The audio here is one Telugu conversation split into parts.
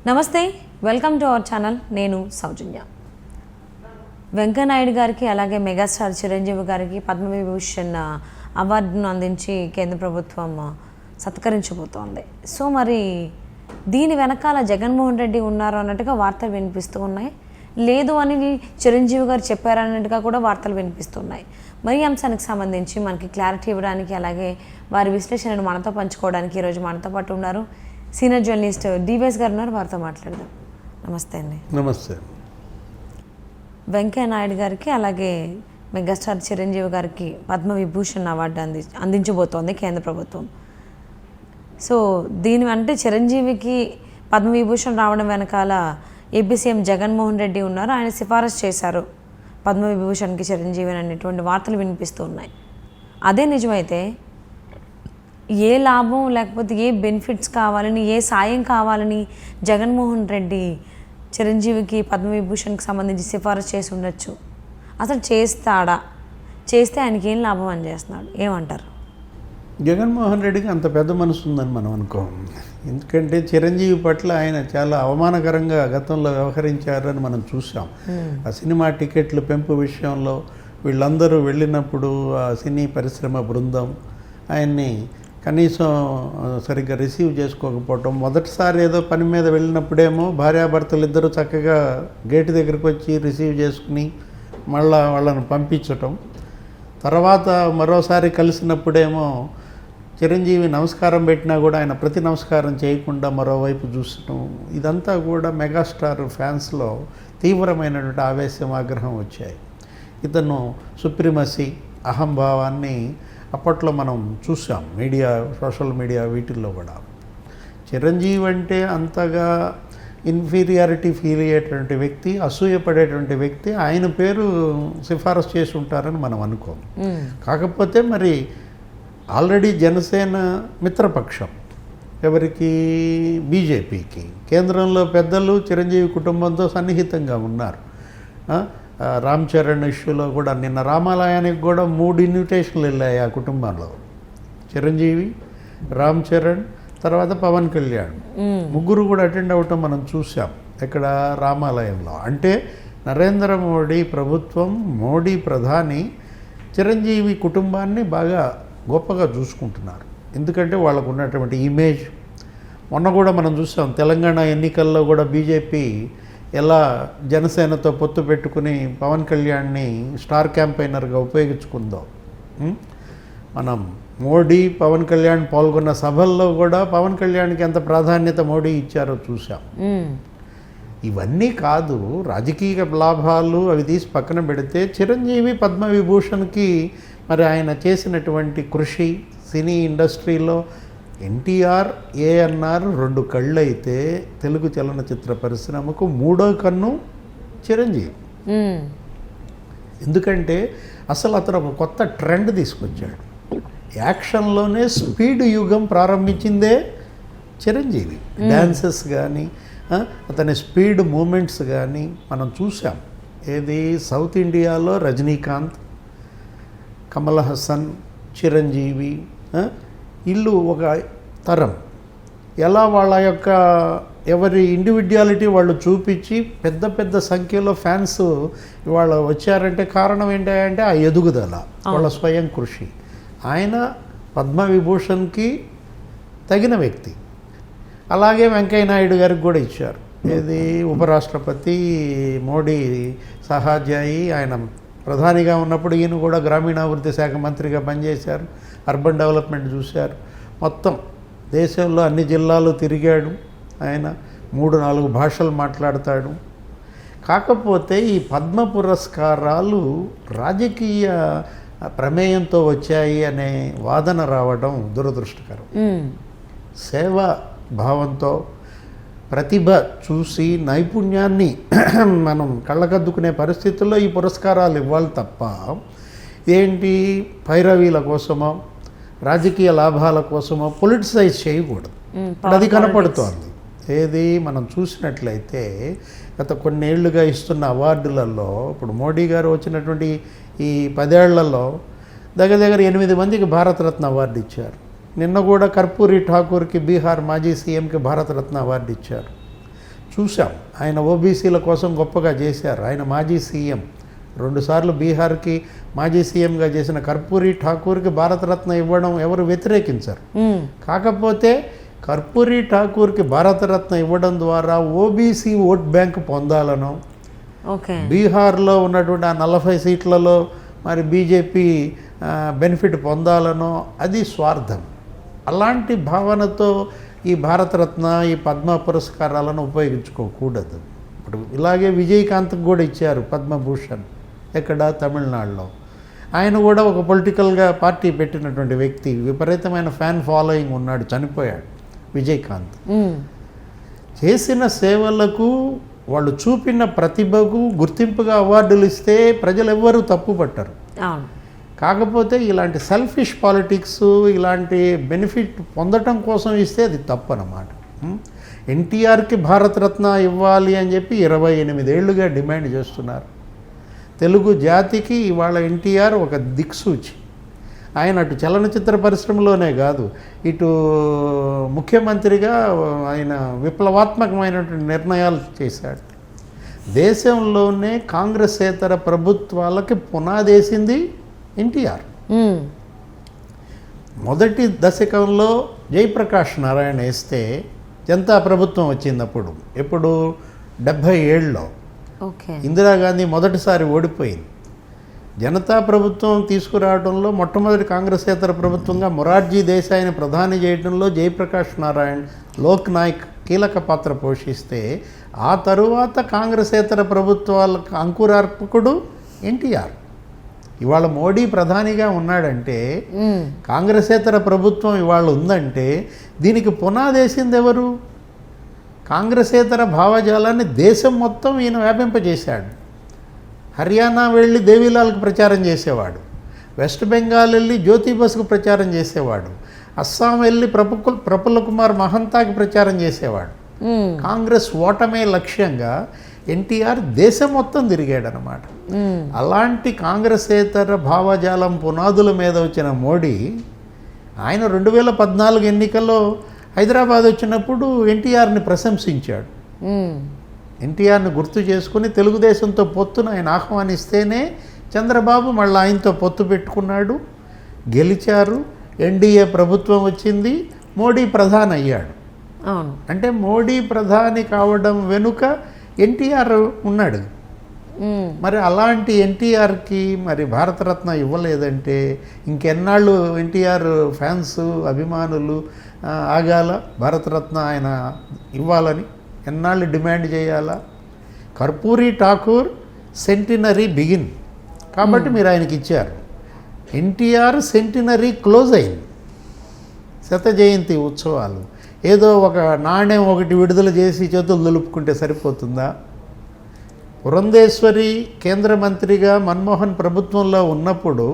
నమస్తే, వెల్కమ్ టు అవర్ ఛానల్. నేను సౌజన్య. వెంకయ్యనాయుడు గారికి అలాగే మెగాస్టార్ చిరంజీవి గారికి పద్మవిభూషణ్ అవార్డును అందించి కేంద్ర ప్రభుత్వం సత్కరించబోతోంది. సో మరి దీని వెనకాల జగన్మోహన్ రెడ్డి ఉన్నారు అన్నట్టుగా వార్తలు వినిపిస్తూ ఉన్నాయి. లేదు అని చిరంజీవి గారు చెప్పారన్నట్టుగా కూడా వార్తలు వినిపిస్తున్నాయి. మరి ఈ అంశానికి సంబంధించి మనకి క్లారిటీ ఇవ్వడానికి అలాగే వారి విశ్లేషణను మనతో పంచుకోవడానికి ఈరోజు మనతో పాటు ఉన్నారు సీనియర్ జర్నలిస్ట్ డివిఎస్ గారు ఉన్నారు. వారితో మాట్లాడదాం. నమస్తే అండి. నమస్తే. వెంకయ్యనాయుడు గారికి అలాగే మెగాస్టార్ చిరంజీవి గారికి పద్మవిభూషణ్ అవార్డు అందించబోతోంది కేంద్ర ప్రభుత్వం. సో దీని అంటే చిరంజీవికి పద్మవిభూషణ్ రావడం వెనకాల ఏపీ సీఎం జగన్మోహన్ రెడ్డి ఉన్నారు. ఆయన సిఫారసు చేశారు పద్మవిభూషణ్కి చిరంజీవి అనేటువంటి వార్తలు వినిపిస్తూ ఉన్నాయి. అదే నిజమైతే ఏ లాభం లేకపోతే ఏ బెనిఫిట్స్ కావాలని, ఏ సాయం కావాలని జగన్మోహన్ రెడ్డి చిరంజీవికి పద్మవిభూషణ్కి సంబంధించి సిఫారసు చేసి ఉండొచ్చు. అసలు చేస్తాడా? చేస్తే ఆయనకి ఏం లాభం అని చేస్తున్నాడు, ఏమంటారు? జగన్మోహన్ రెడ్డికి అంత పెద్ద మనసు ఉందని మనం అనుకోం. ఎందుకంటే చిరంజీవి పట్ల ఆయన చాలా అవమానకరంగా గతంలో వ్యవహరించారని మనం చూసాం. ఆ సినిమా టికెట్ల పెంపు విషయంలో వీళ్ళందరూ వెళ్ళినప్పుడు ఆ సినీ పరిశ్రమ బృందం ఆయన్ని కనీసం సరిగ్గా రిసీవ్ చేసుకోకపోవటం, మొదటిసారి ఏదో పని మీద వెళ్ళినప్పుడేమో భార్యాభర్తలు ఇద్దరు చక్కగా గేటు దగ్గరికి వచ్చి రిసీవ్ చేసుకుని మళ్ళా వాళ్ళని పంపించటం, తర్వాత మరోసారి కలిసినప్పుడేమో చిరంజీవి నమస్కారం పెట్టినా కూడా ఆయన ప్రతి నమస్కారం చేయకుండా మరోవైపు చూసటం, ఇదంతా కూడా మెగాస్టార్ ఫ్యాన్స్లో తీవ్రమైనటువంటి ఆవేశం, ఆగ్రహం వచ్చాయి. ఇతను సుప్రీమసీ అహంభావాన్ని అప్పట్లో మనం చూసాం మీడియా, సోషల్ మీడియా వీటిల్లో కూడా. చిరంజీవి అంటే అంతగా ఇన్ఫీరియారిటీ ఫీల్ అయ్యేటువంటి వ్యక్తి, అసూయపడేటువంటి వ్యక్తి, ఆయన పేరు సిఫారసు చేసి ఉంటారని మనం అనుకోం. కాకపోతే మరి ఆల్రెడీ జనసేన మిత్రపక్షం ఎవరికి, బీజేపీకి కేంద్రంలో పెద్దలు చిరంజీవి కుటుంబంతో సన్నిహితంగా ఉన్నారు. రామ్ చరణ్ ఇష్యూలో కూడా నిన్న రామాలయానికి కూడా 3 ఇన్విటేషన్లు వెళ్ళాయి ఆ కుటుంబంలో. చిరంజీవి, రామ్ చరణ్, తర్వాత పవన్ కళ్యాణ్, ముగ్గురు కూడా అటెండ్ అవ్వటం మనం చూసాం ఇక్కడ రామాలయంలో. అంటే నరేంద్ర మోడీ ప్రభుత్వం, మోడీ ప్రధాని చిరంజీవి కుటుంబాన్ని బాగా గొప్పగా చూసుకుంటున్నారు. ఎందుకంటే వాళ్ళకు ఉన్నటువంటి ఇమేజ్. మొన్న కూడా మనం చూసాం తెలంగాణ ఎన్నికల్లో కూడా బీజేపీ ఎలా జనసేనతో పొత్తు పెట్టుకుని పవన్ కళ్యాణ్ని స్టార్ క్యాంపెయినర్గా ఉపయోగించుకుందో. మనం మోడీ, పవన్ కళ్యాణ్ పాల్గొన్న సభల్లో కూడా పవన్ కళ్యాణ్కి ఎంత ప్రాధాన్యత మోడీ ఇచ్చారో చూసాం. ఇవన్నీ కాదు, రాజకీయ లాభాలు అవి తీసి పక్కన పెడితే చిరంజీవి పద్మవిభూషణ్కి మరి ఆయన చేసినటువంటి కృషి, సినీ ఇండస్ట్రీలో ఎన్టీఆర్, ఏఎన్ఆర్ 2 కళ్ళు అయితే తెలుగు చలనచిత్ర పరిశ్రమకు 3వ కన్ను చిరంజీవి. ఎందుకంటే అసలు అతను ఒక కొత్త ట్రెండ్ తీసుకొచ్చాడు. యాక్షన్లోనే స్పీడ్ యుగం ప్రారంభించిందే చిరంజీవి. డ్యాన్సెస్ కానీ అతని స్పీడ్ మూమెంట్స్ కానీ మనం చూసాం. ఏది సౌత్ ఇండియాలో రజనీకాంత్, కమల్ హాసన్, చిరంజీవి ఇల్లు ఒక తరం ఎలా వాళ్ళ యొక్క ఎవరి ఇండివిడ్యువాలిటీ వాళ్ళు చూపించి పెద్ద పెద్ద సంఖ్యలో ఫ్యాన్స్ ఇవాళ వచ్చారంటే కారణం ఏంటంటే ఆ ఎదుగుదల, వాళ్ళ స్వయం కృషి. ఆయన పద్మవిభూషణ్కి తగిన వ్యక్తి. అలాగే వెంకయ్యనాయుడు గారికి కూడా ఇచ్చారు. ఏది ఉపరాష్ట్రపతి మోడీ సహాధ్యాయి, ఆయన ప్రధానిగా ఉన్నప్పుడు ఈయన కూడా గ్రామీణాభివృద్ధి శాఖ మంత్రిగా పనిచేశారు, అర్బన్ డెవలప్మెంట్ చూశారు. మొత్తం దేశంలో అన్ని జిల్లాలు తిరిగాడు ఆయన, 3-4 భాషలు మాట్లాడతాడు. కాకపోతే ఈ పద్మ పురస్కారాలు రాజకీయ ప్రమేయంతో వచ్చాయి అనే వాదన రావడం దురదృష్టకరం. సేవా భావంతో, ప్రతిభ చూసి, నైపుణ్యాన్ని మనం కళ్ళకద్దుకునే పరిస్థితుల్లో ఈ పురస్కారాలు ఇవ్వాలి తప్ప ఏంటి పైరవీల కోసమో, రాజకీయ లాభాల కోసమో పొలిటిసైజ్ చేయకూడదు. అది కనపడుతోంది. ఏది మనం చూసినట్లయితే గత కొన్నేళ్లుగా ఇస్తున్న అవార్డులలో ఇప్పుడు మోడీ గారు వచ్చినటువంటి ఈ 10 ఏళ్లలో దగ్గర 8 మందికి భారతరత్న అవార్డు ఇచ్చారు. నిన్న కూడా కర్పూరి ఠాకూర్కి బీహార్ మాజీ సీఎంకి భారతరత్న అవార్డు ఇచ్చారు. చూసాం. ఆయన ఓబీసీల కోసం గొప్పగా చేశారు. ఆయన మాజీ సీఎం, 2 సార్లు బీహార్కి మాజీ సీఎంగా చేసిన కర్పూరి ఠాకూర్కి భారతరత్న ఇవ్వడం ఎవరు వ్యతిరేకించరు. కాకపోతే కర్పూరి ఠాకూర్కి భారతరత్న ఇవ్వడం ద్వారా ఓబీసీ ఓట్ బ్యాంక్ పొందాలనో, బీహార్లో ఉన్నటువంటి ఆ 40 సీట్లలో మరి బీజేపీ బెనిఫిట్ పొందాలనో అది స్వార్థం. అలాంటి భావనతో ఈ భారతరత్న, ఈ పద్మ పురస్కారాలను ఉపయోగించుకోకూడదు. ఇప్పుడు ఇలాగే విజయకాంత్కి కూడా ఇచ్చారు పద్మభూషణ్. ఎక్కడ? తమిళనాడులో. ఆయన కూడా ఒక పొలిటికల్గా పార్టీ పెట్టినటువంటి వ్యక్తి, విపరీతమైన ఫ్యాన్ ఫాలోయింగ్ ఉన్నాడు, చనిపోయాడు విజయకాంత్. చేసిన సేవలకు, వాళ్ళు చూపిన ప్రతిభకు గుర్తింపుగా అవార్డులు ఇస్తే ప్రజలు ఎవ్వరూ తప్పు పట్టరు. కాకపోతే ఇలాంటి సెల్ఫిష్ పాలిటిక్స్, ఇలాంటి బెనిఫిట్ పొందటం కోసం ఇస్తే అది తప్పు అన్నమాట. ఎన్టీఆర్కి భారతరత్న ఇవ్వాలి అని చెప్పి 28 ఏళ్లుగా డిమాండ్ చేస్తున్నారు. తెలుగు జాతికి ఇవాళ ఎన్టీఆర్ ఒక దిక్సూచి. ఆయన అటు చలనచిత్ర పరిశ్రమలోనే కాదు, ఇటు ముఖ్యమంత్రిగా ఆయన విప్లవాత్మకమైనటువంటి నిర్ణయాలు చేశాడు. దేశంలోనే కాంగ్రెసేతర ప్రభుత్వాలకి పునాదేసింది ఎన్టీఆర్. మొదటి దశకంలో జయప్రకాష్ నారాయణ వేస్తే జనతా ప్రభుత్వం వచ్చింది. అప్పుడు ఎప్పుడు 77లో ఇందిరాగాంధీ మొదటిసారి ఓడిపోయింది. జనతా ప్రభుత్వం తీసుకురావడంలో మొట్టమొదటి కాంగ్రెసేతర ప్రభుత్వంగా మొరార్జీ దేశాయిని ప్రధాని చేయడంలో జయప్రకాష్ నారాయణ్, లోక్ నాయక్ కీలక పాత్ర పోషిస్తే, ఆ తరువాత కాంగ్రెసేతర ప్రభుత్వాలకు అంకురార్పకుడు ఎన్టీఆర్. ఇవాళ మోడీ ప్రధానిగా ఉన్నాడంటే, కాంగ్రెసేతర ప్రభుత్వం ఇవాళ ఉందంటే దీనికి పునాదేసింది ఎవరు? కాంగ్రెసేతర భావజాలాన్ని దేశం మొత్తం ఈయన వ్యాపింపజేశాడు. హర్యానా వెళ్ళి దేవీలాల్కి ప్రచారం చేసేవాడు, వెస్ట్ బెంగాల్ వెళ్ళి జ్యోతి బసుకు ప్రచారం చేసేవాడు, అస్సాం వెళ్ళి ప్రఫుల్ల కుమార్ మహంతాకి ప్రచారం చేసేవాడు. కాంగ్రెస్ ఓటమే లక్ష్యంగా ఎన్టీఆర్ దేశం మొత్తం తిరిగాడనమాట. అలాంటి కాంగ్రెసేతర భావజాలం పునాదుల మీద వచ్చిన మోడీ, ఆయన 2014 ఎన్నికల్లో హైదరాబాద్ వచ్చినప్పుడు ఎన్టీఆర్ని ప్రశంసించాడు. ఎన్టీఆర్ని గుర్తు చేసుకుని తెలుగుదేశంతో పొత్తును ఆయన ఆహ్వానిస్తేనే చంద్రబాబు మళ్ళీ ఆయనతో పొత్తు పెట్టుకున్నాడు, గెలిచారు, ఎన్డీఏ ప్రభుత్వం వచ్చింది, మోడీ ప్రధాని అయ్యాడు. అంటే మోడీ ప్రధాని కావడం వెనుక ఎన్టీఆర్ ఉన్నాడు. మరి అలాంటి ఎన్టీఆర్కి మరి భారతరత్న ఇవ్వలేదంటే ఇంకెన్నాళ్ళు ఎన్టీఆర్ ఫ్యాన్స్, అభిమానులు ఆగాల భారతరత్న ఆయన ఇవ్వాలని? ఎన్నాళ్ళు డిమాండ్ చేయాలా? కర్పూరి ఠాకూర్ సెంటినరీ బిగిన్ కాబట్టి మీరు ఆయనకి ఇచ్చారు. ఎన్టీఆర్ సెంటినరీ క్లోజ్ అయింది. 100వ జయంతి ఉత్సవాలు ఏదో ఒక నాణ్యం ఒకటి విడుదల చేసి చేతులు దులుపుకుంటే సరిపోతుందా? పురంధేశ్వరి కేంద్ర మంత్రిగా మన్మోహన్ ప్రభుత్వంలో ఉన్నప్పుడు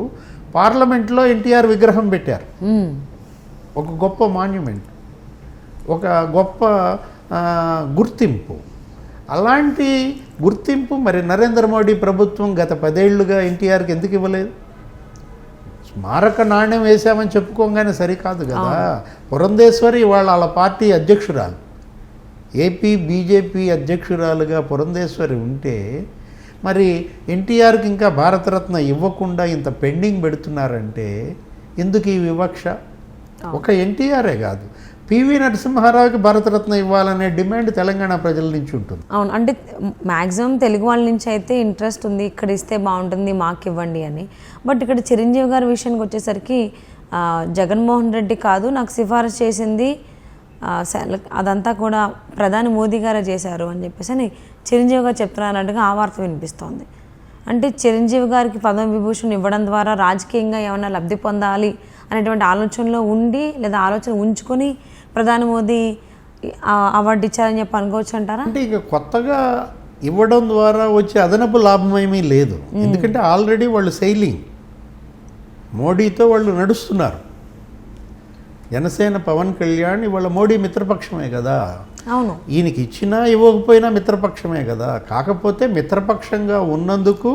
పార్లమెంట్లో ఎన్టీఆర్ విగ్రహం పెట్టారు. ఒక గొప్ప మాన్యుమెంట్, ఒక గొప్ప గుర్తింపు. అలాంటి గుర్తింపు మరి నరేంద్ర మోడీ ప్రభుత్వం గత 10 ఏళ్లుగా ఎన్టీఆర్కి ఎందుకు ఇవ్వలేదు? స్మారక నాణ్యం వేశామని చెప్పుకోగానే సరికాదు కదా. పురంధేశ్వరి వాళ్ళ పార్టీ అధ్యక్షురాలు, ఏపీ బీజేపీ అధ్యక్షురాలుగా పురంధేశ్వరి ఉంటే మరి ఎన్టీఆర్కి ఇంకా భారతరత్న ఇవ్వకుండా ఇంత పెండింగ్ పెడుతున్నారంటే ఎందుకు ఈ వివక్ష? ఒక ఎన్టీఆరే కాదు, పివి నరసింహారావుకి భారతరత్న ఇవ్వాలనే డిమాండ్ తెలంగాణ ప్రజల నుంచి ఉంటుంది. అవును, అంటే మ్యాక్సిమం తెలుగు వాళ్ళ నుంచి అయితే ఇంట్రెస్ట్ ఉంది, ఇక్కడ ఇస్తే బాగుంటుంది మాకు ఇవ్వండి అని. బట్ ఇక్కడ చిరంజీవి గారి విషయానికి వచ్చేసరికి జగన్మోహన్ రెడ్డి కాదు నాకు సిఫారసు చేసింది, అదంతా కూడా ప్రధాని మోదీ గారే చేశారు అని చెప్పేసి అని చిరంజీవి గారు చెప్తున్నారన్నట్టుగా ఆ వార్త వినిపిస్తోంది. అంటే చిరంజీవి గారికి పద్మవిభూషణ్ ఇవ్వడం ద్వారా రాజకీయంగా ఏమైనా లబ్ధి పొందాలి అనేటువంటి ఆలోచనలో ఉండి లేదా ఆలోచన ఉంచుకొని ప్రధాని మోదీ అవార్డు ఇచ్చారని చెప్పి అనుకోవచ్చు అంటారా? అంటే ఇక కొత్తగా ఇవ్వడం ద్వారా వచ్చే అదనపు లాభం ఏమీ లేదు. ఎందుకంటే ఆల్రెడీ వాళ్ళు సెయిలింగ్, మోడీతో వాళ్ళు నడుస్తున్నారు. జనసేన పవన్ కళ్యాణ్ ఇవాళ మోడీ మిత్రపక్షమే కదా. అవును, ఈయనకి ఇచ్చినా ఇవ్వకపోయినా మిత్రపక్షమే కదా. కాకపోతే మిత్రపక్షంగా ఉన్నందుకు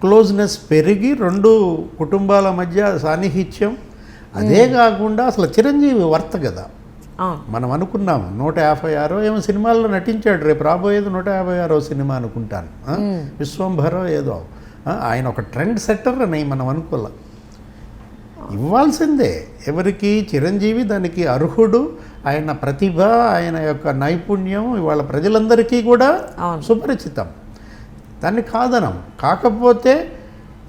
క్లోజ్నెస్ పెరిగి 2 కుటుంబాల మధ్య సాన్నిహిత్యం, అదే కాకుండా అసలు చిరంజీవి వర్త కదా. అవును. మనం అనుకున్నాము 156 ఏమో సినిమాల్లో నటించాడు, రేపు రాబోయేది 156వ సినిమా అనుకుంటాను, విశ్వంభరో ఏదో. ఆయన ఒక ట్రెండ్ సెట్టర్ అని మనం అనుకోలే. ఇవ్వాల్సిందే ఎవరికి, చిరంజీవి దానికి అర్హుడు. ఆయన ప్రతిభ, ఆయన యొక్క నైపుణ్యం ఇవాళ ప్రజలందరికీ కూడా సుపరిచితం, దాన్ని కాదనం. కాకపోతే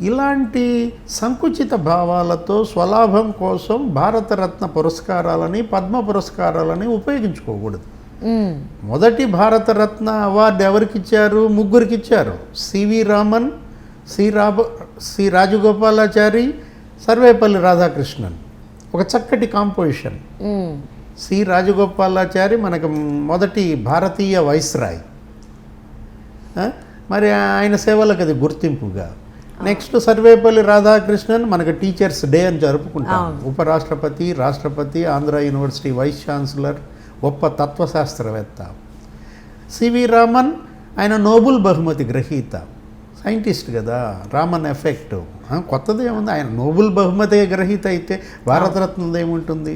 ఇలాంటి సంకుచిత భావాలతో స్వలాభం కోసం భారతరత్న పురస్కారాలని, పద్మ పురస్కారాలని ఉపయోగించుకోకూడదు. మొదటి భారతరత్న అవార్డు ఎవరికి ఇచ్చారు? ముగ్గురికి ఇచ్చారు. C V Raman, C Rajagopalachari, Sarvepalli Radhakrishnan. ఒక చక్కటి కాంపోజిషన్. సి రాజగోపాలాచారి మనకు మొదటి భారతీయ వైస్రాయ్, మరి ఆయన సేవలకు అది గుర్తింపుగా. నెక్స్ట్ సర్వేపల్లి రాధాకృష్ణన్ మనకు టీచర్స్ డే అని జరుపుకుంటాం. ఉపరాష్ట్రపతి, రాష్ట్రపతి, ఆంధ్ర యూనివర్సిటీ వైస్ ఛాన్సలర్, గొప్ప తత్వశాస్త్రవేత్త. సివి రామన్ ఆయన నోబెల్ బహుమతి గ్రహీత, సైంటిస్ట్ కదా, రామన్ ఎఫెక్ట్. కొత్తది ఏముంది, ఆయన నోబెల్ బహుమతి గ్రహీత అయితే భారతరత్నది ఏముంటుంది?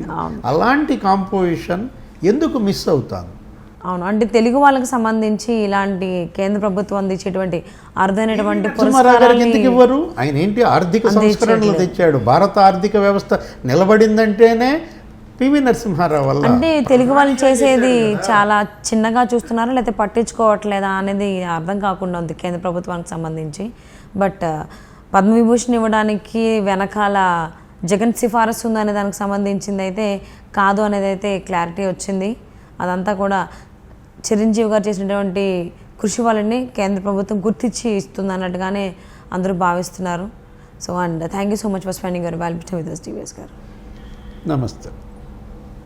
అలాంటి కాంపోజిషన్ ఎందుకు మిస్ అవుతాను? అవును, అంటే తెలుగు వాళ్ళకి సంబంధించి ఇలాంటి కేంద్ర ప్రభుత్వం అందించేటువంటి అరుదైనటువంటి ఎందుకు ఇవ్వరు? ఆయన ఏంటి ఆర్థిక సంస్కరణలు తెచ్చాడు, భారత ఆర్థిక వ్యవస్థ నిలబడిందంటేనే పివి నరసింహారావు వల్ల. అంటే తెలుగు వాళ్ళు చేసేది చాలా చిన్నగా చూస్తున్నారా, లేకపోతే పట్టించుకోవట్లేదా అనేది అర్థం కాకుండా ఉంది కేంద్ర ప్రభుత్వానికి సంబంధించి. బట్ పద్మవిభూషణ్ ఇవ్వడానికి వెనకాల జగన్ సిఫారసు ఉందనే దానికి సంబంధించింది అయితే కాదు అనేది అయితే క్లారిటీ వచ్చింది. అదంతా కూడా చిరంజీవి గారు చేసినటువంటి కృషి వల్లనే కేంద్ర ప్రభుత్వం గుర్తించి ఇస్తుంది అన్నట్టుగానే అందరూ భావిస్తున్నారు. So and thank you so much for spending your valuable time with us, TVS గారు. నమస్తే.